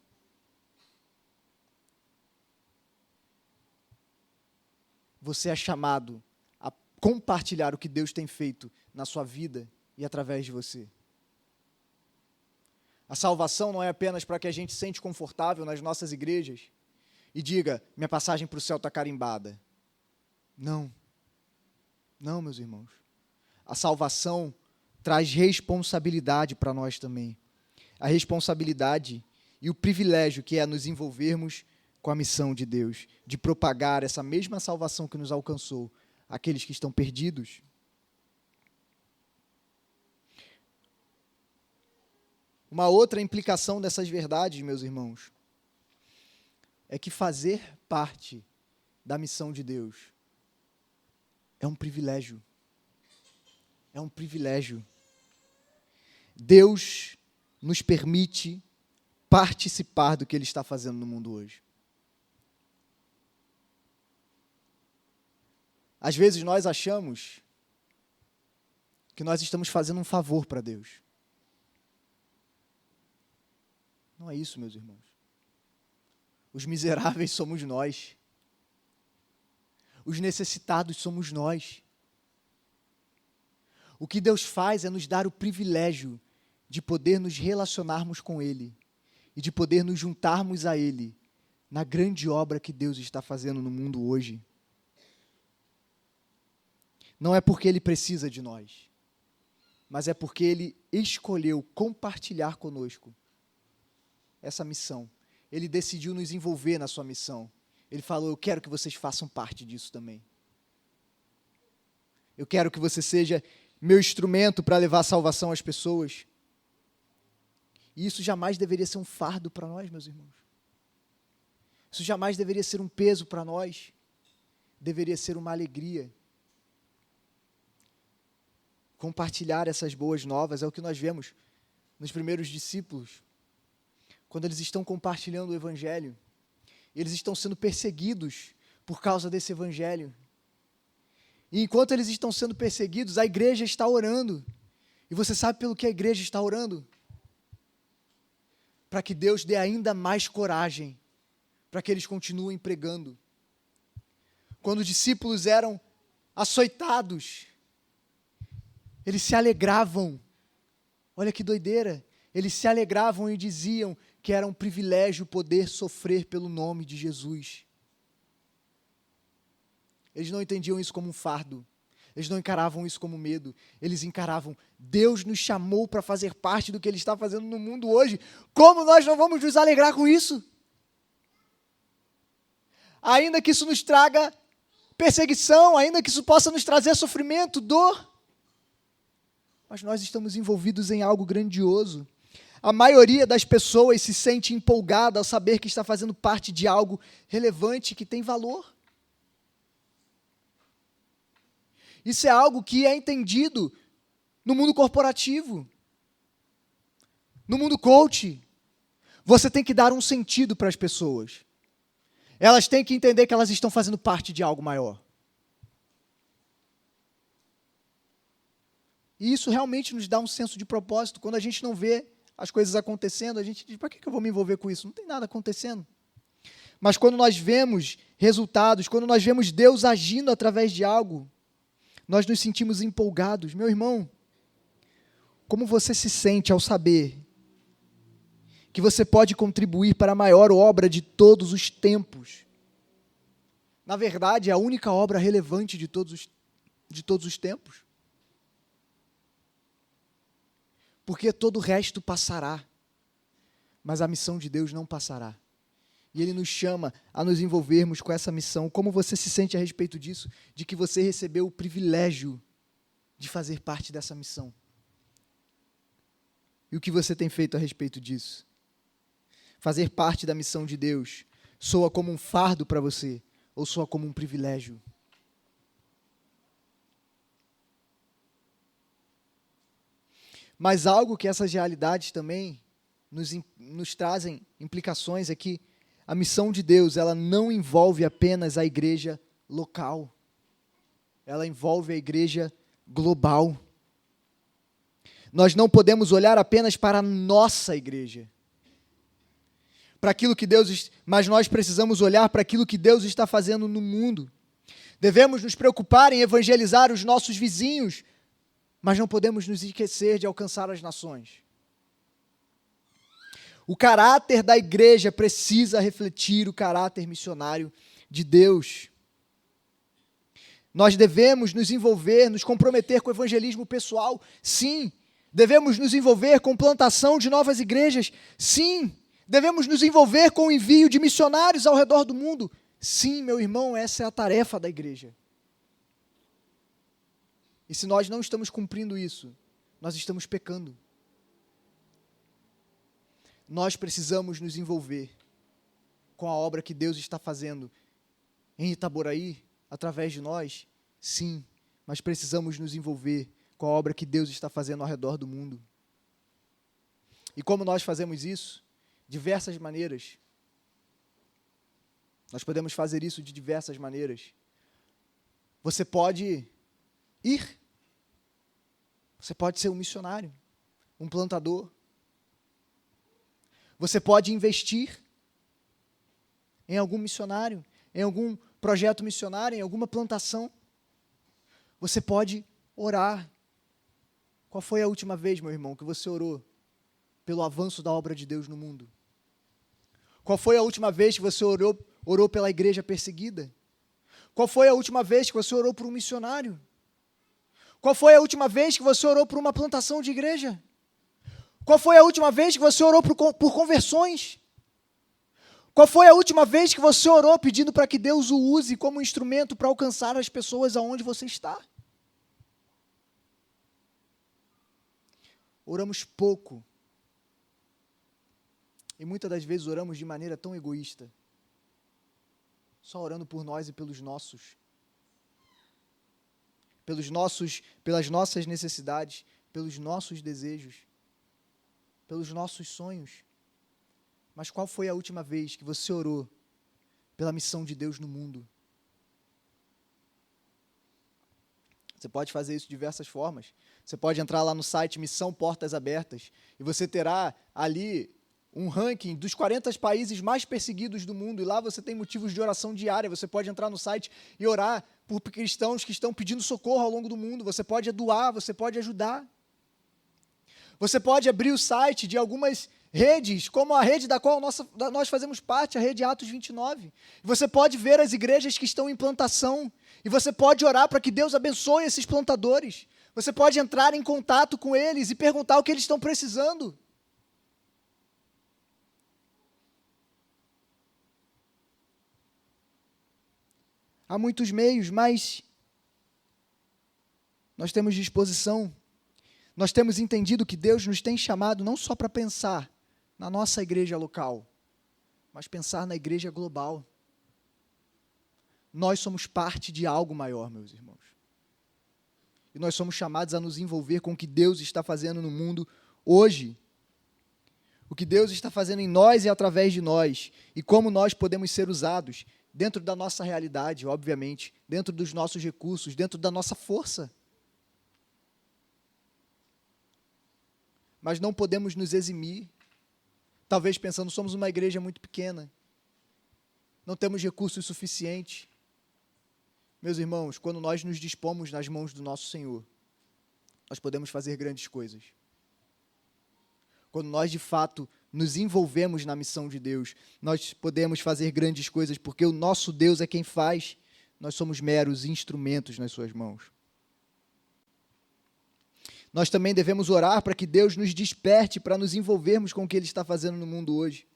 Você é chamado a compartilhar o que Deus tem feito na sua vida e através de você. A salvação não é apenas para que a gente se sente confortável nas nossas igrejas e diga, minha passagem para o céu está carimbada. Não. Não, meus irmãos. A salvação traz responsabilidade para nós também. A responsabilidade e o privilégio que é nos envolvermos com a missão de Deus, de propagar essa mesma salvação que nos alcançou, àqueles que estão perdidos. Uma outra implicação dessas verdades, meus irmãos, é que fazer parte da missão de Deus é um privilégio. É um privilégio. Deus nos permite participar do que Ele está fazendo no mundo hoje. Às vezes nós achamos que nós estamos fazendo um favor para Deus. Não é isso, meus irmãos. Os miseráveis somos nós. Os necessitados somos nós. O que Deus faz é nos dar o privilégio de poder nos relacionarmos com Ele e de poder nos juntarmos a Ele na grande obra que Deus está fazendo no mundo hoje. Não é porque Ele precisa de nós, mas é porque Ele escolheu compartilhar conosco essa missão. Ele decidiu nos envolver na sua missão. Ele falou, eu quero que vocês façam parte disso também. Eu quero que você seja meu instrumento para levar a salvação às pessoas. E isso jamais deveria ser um fardo para nós, meus irmãos. Isso jamais deveria ser um peso para nós. Deveria ser uma alegria. Compartilhar essas boas novas é o que nós vemos nos primeiros discípulos. Quando eles estão compartilhando o Evangelho, eles estão sendo perseguidos por causa desse Evangelho. E enquanto eles estão sendo perseguidos, a igreja está orando. E você sabe pelo que a igreja está orando? Para que Deus dê ainda mais coragem, para que eles continuem pregando. Quando os discípulos eram açoitados, eles se alegravam. Olha que doideira. Eles se alegravam e diziam que era um privilégio poder sofrer pelo nome de Jesus. Eles não entendiam isso como um fardo. Eles não encaravam isso como medo. Eles encaravam, Deus nos chamou para fazer parte do que Ele está fazendo no mundo hoje. Como nós não vamos nos alegrar com isso? Ainda que isso nos traga perseguição, ainda que isso possa nos trazer sofrimento, dor. Mas nós estamos envolvidos em algo grandioso. A maioria das pessoas se sente empolgada ao saber que está fazendo parte de algo relevante, que tem valor. Isso é algo que é entendido no mundo corporativo, no mundo coach. Você tem que dar um sentido para as pessoas. Elas têm que entender que elas estão fazendo parte de algo maior. E isso realmente nos dá um senso de propósito. Quando a gente não vê as coisas acontecendo, a gente diz, para que eu vou me envolver com isso? Não tem nada acontecendo. Mas quando nós vemos resultados, quando nós vemos Deus agindo através de algo, nós nos sentimos empolgados. Meu irmão, como você se sente ao saber que você pode contribuir para a maior obra de todos os tempos? Na verdade, é a única obra relevante de todos os tempos. Porque todo o resto passará, mas a missão de Deus não passará. E Ele nos chama a nos envolvermos com essa missão. Como você se sente a respeito disso? De que você recebeu o privilégio de fazer parte dessa missão. E o que você tem feito a respeito disso? Fazer parte da missão de Deus soa como um fardo para você ou soa como um privilégio? Mas algo que essas realidades também nos trazem implicações é que a missão de Deus, ela não envolve apenas a igreja local. Ela envolve a igreja global. Nós não podemos olhar apenas para a nossa igreja, para aquilo que mas nós precisamos olhar para aquilo que Deus está fazendo no mundo. Devemos nos preocupar em evangelizar os nossos vizinhos, mas não podemos nos esquecer de alcançar as nações. O caráter da igreja precisa refletir o caráter missionário de Deus. Nós devemos nos envolver, nos comprometer com o evangelismo pessoal, sim. Devemos nos envolver com plantação de novas igrejas, sim. Devemos nos envolver com o envio de missionários ao redor do mundo, sim, meu irmão, essa é a tarefa da igreja. E se nós não estamos cumprindo isso, nós estamos pecando. Nós precisamos nos envolver com a obra que Deus está fazendo em Itaboraí, através de nós, sim, mas precisamos nos envolver com a obra que Deus está fazendo ao redor do mundo. E como nós fazemos isso? Diversas maneiras. Nós podemos fazer isso de diversas maneiras. Você pode ir. Você pode ser um missionário, um plantador. Você pode investir em algum missionário, em algum projeto missionário, em alguma plantação. Você pode orar. Qual foi a última vez, meu irmão, que você orou pelo avanço da obra de Deus no mundo? Qual foi a última vez que você orou pela igreja perseguida? Qual foi a última vez que você orou por um missionário? Qual foi a última vez que você orou por uma plantação de igreja? Qual foi a última vez que você orou por conversões? Qual foi a última vez que você orou pedindo para que Deus o use como instrumento para alcançar as pessoas aonde você está? Oramos pouco. E muitas das vezes oramos de maneira tão egoísta. Só orando por nós e pelos nossos. Pelas nossas necessidades, pelos nossos desejos, pelos nossos sonhos. Mas qual foi a última vez que você orou pela missão de Deus no mundo? Você pode fazer isso de diversas formas. Você pode entrar lá no site Missão Portas Abertas e você terá ali um ranking dos 40 países mais perseguidos do mundo, e lá você tem motivos de oração diária. Você pode entrar no site e orar por cristãos que estão pedindo socorro ao longo do mundo. Você pode doar, você pode ajudar. Você pode abrir o site de algumas Redes como a rede da qual nós fazemos parte, a rede Atos 29. Você pode ver as igrejas que estão em plantação e você pode orar para que Deus abençoe esses plantadores. Você pode entrar em contato com eles e perguntar o que eles estão precisando. Há muitos meios, mas nós temos disposição. Nós temos entendido que Deus nos tem chamado não só para pensar na nossa igreja local, mas pensar na igreja global. Nós somos parte de algo maior, meus irmãos. E nós somos chamados a nos envolver com o que Deus está fazendo no mundo hoje. O que Deus está fazendo em nós e através de nós. E como nós podemos ser usados dentro da nossa realidade, obviamente, dentro dos nossos recursos, dentro da nossa força. Mas não podemos nos eximir, talvez pensando, somos uma igreja muito pequena, não temos recursos suficientes. Meus irmãos, quando nós nos dispomos nas mãos do nosso Senhor, nós podemos fazer grandes coisas. Quando nós, de fato, nos envolvemos na missão de Deus, nós podemos fazer grandes coisas, porque o nosso Deus é quem faz, nós somos meros instrumentos nas suas mãos. Nós também devemos orar para que Deus nos desperte para nos envolvermos com o que Ele está fazendo no mundo hoje.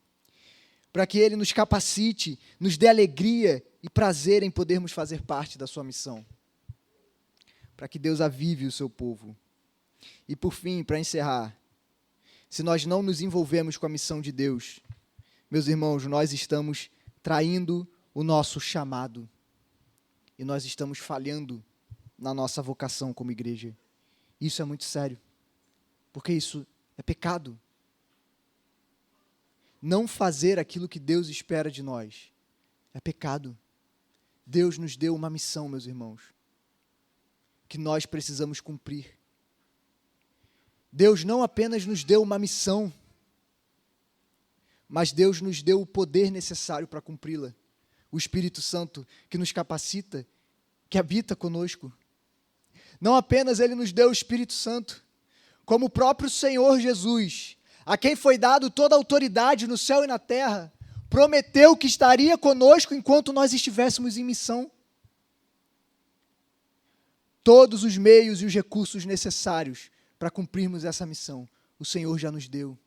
Para que Ele nos capacite, nos dê alegria e prazer em podermos fazer parte da sua missão. Para que Deus avive o seu povo. E por fim, para encerrar, se nós não nos envolvemos com a missão de Deus, meus irmãos, nós estamos traindo o nosso chamado. E nós estamos falhando na nossa vocação como igreja. Isso é muito sério, porque isso é pecado. Não fazer aquilo que Deus espera de nós é pecado. Deus nos deu uma missão, meus irmãos, que nós precisamos cumprir. Deus não apenas nos deu uma missão, mas Deus nos deu o poder necessário para cumpri-la. O Espírito Santo que nos capacita, que habita conosco. Não apenas Ele nos deu o Espírito Santo, como o próprio Senhor Jesus, a quem foi dado toda a autoridade no céu e na terra, prometeu que estaria conosco enquanto nós estivéssemos em missão. Todos os meios e os recursos necessários para cumprirmos essa missão, o Senhor já nos deu.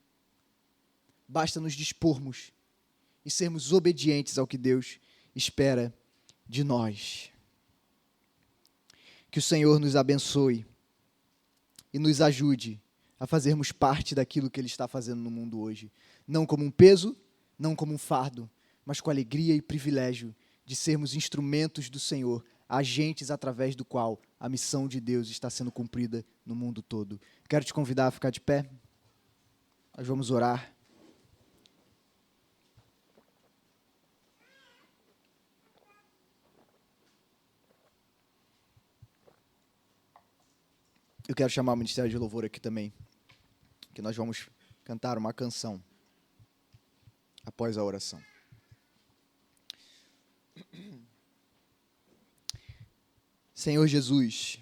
Basta nos dispormos e sermos obedientes ao que Deus espera de nós. Que o Senhor nos abençoe e nos ajude a fazermos parte daquilo que Ele está fazendo no mundo hoje. Não como um peso, não como um fardo, mas com alegria e privilégio de sermos instrumentos do Senhor, agentes através do qual a missão de Deus está sendo cumprida no mundo todo. Quero te convidar a ficar de pé. Nós vamos orar. Eu quero chamar o Ministério de Louvor aqui também, que nós vamos cantar uma canção após a oração. Senhor Jesus,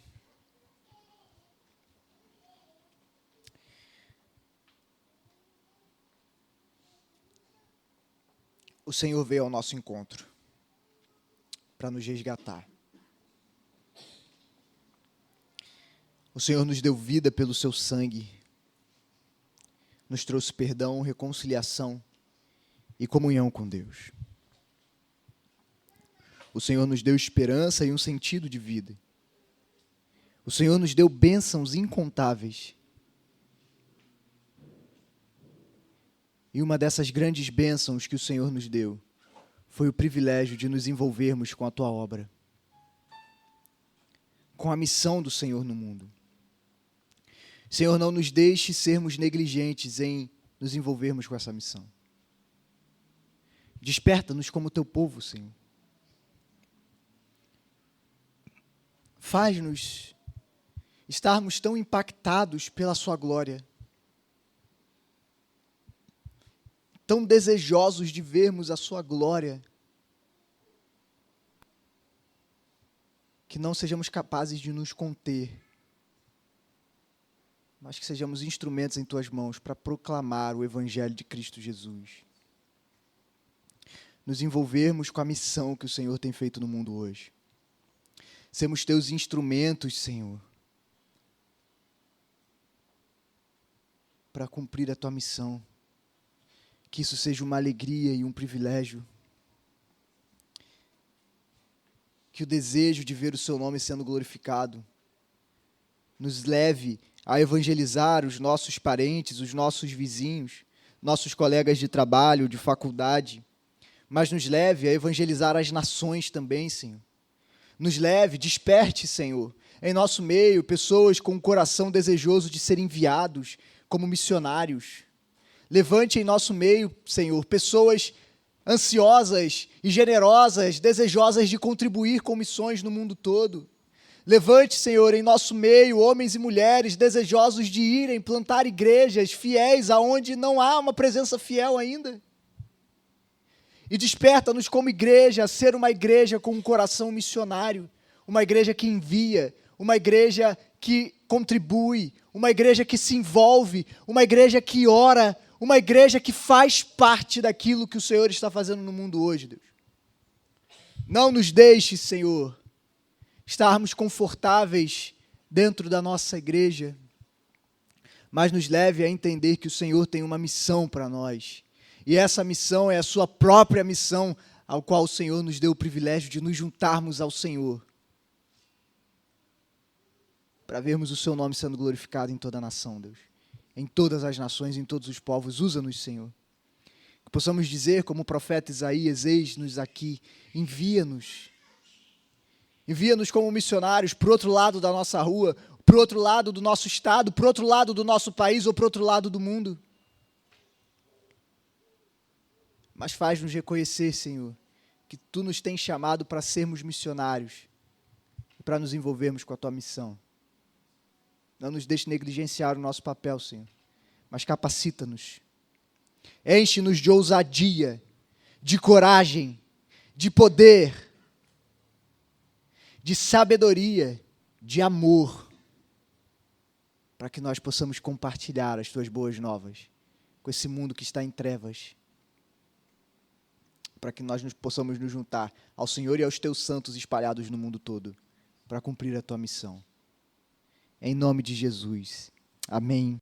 o Senhor veio ao nosso encontro para nos resgatar. O Senhor nos deu vida pelo seu sangue, nos trouxe perdão, reconciliação e comunhão com Deus. O Senhor nos deu esperança e um sentido de vida. O Senhor nos deu bênçãos incontáveis. E uma dessas grandes bênçãos que o Senhor nos deu foi o privilégio de nos envolvermos com a tua obra, com a missão do Senhor no mundo. Senhor, não nos deixe sermos negligentes em nos envolvermos com essa missão. Desperta-nos como teu povo, Senhor. Faz-nos estarmos tão impactados pela sua glória, tão desejosos de vermos a sua glória, que não sejamos capazes de nos conter, mas que sejamos instrumentos em Tuas mãos para proclamar o Evangelho de Cristo Jesus. Nos envolvermos com a missão que o Senhor tem feito no mundo hoje. Sermos Teus instrumentos, Senhor, para cumprir a Tua missão. Que isso seja uma alegria e um privilégio. Que o desejo de ver o Seu nome sendo glorificado nos leve a evangelizar os nossos parentes, os nossos vizinhos, nossos colegas de trabalho, de faculdade, mas nos leve a evangelizar as nações também, Senhor. Nos leve, desperte, Senhor, em nosso meio, pessoas com um coração desejoso de serem enviados como missionários. Levante em nosso meio, Senhor, pessoas ansiosas e generosas, desejosas de contribuir com missões no mundo todo. Levante, Senhor, em nosso meio, homens e mulheres desejosos de irem plantar igrejas fiéis aonde não há uma presença fiel ainda. E desperta-nos como igreja a ser uma igreja com um coração missionário, uma igreja que envia, uma igreja que contribui, uma igreja que se envolve, uma igreja que ora, uma igreja que faz parte daquilo que o Senhor está fazendo no mundo hoje, Deus. Não nos deixe, Senhor, estarmos confortáveis dentro da nossa igreja, mas nos leve a entender que o Senhor tem uma missão para nós. E essa missão é a sua própria missão, ao qual o Senhor nos deu o privilégio de nos juntarmos ao Senhor, para vermos o seu nome sendo glorificado em toda a nação, Deus. Em todas as nações, em todos os povos, usa-nos, Senhor. Que possamos dizer, como o profeta Isaías, eis-nos aqui, envia-nos. Envia-nos como missionários para o outro lado da nossa rua, para o outro lado do nosso estado, para o outro lado do nosso país ou para o outro lado do mundo. Mas faz-nos reconhecer, Senhor, que Tu nos tens chamado para sermos missionários e para nos envolvermos com a Tua missão. Não nos deixe negligenciar o nosso papel, Senhor, mas capacita-nos. Enche-nos de ousadia, de coragem, de poder, de sabedoria, de amor, para que nós possamos compartilhar as Tuas boas novas com esse mundo que está em trevas, para que nós possamos nos juntar ao Senhor e aos Teus santos espalhados no mundo todo, para cumprir a Tua missão. Em nome de Jesus. Amém.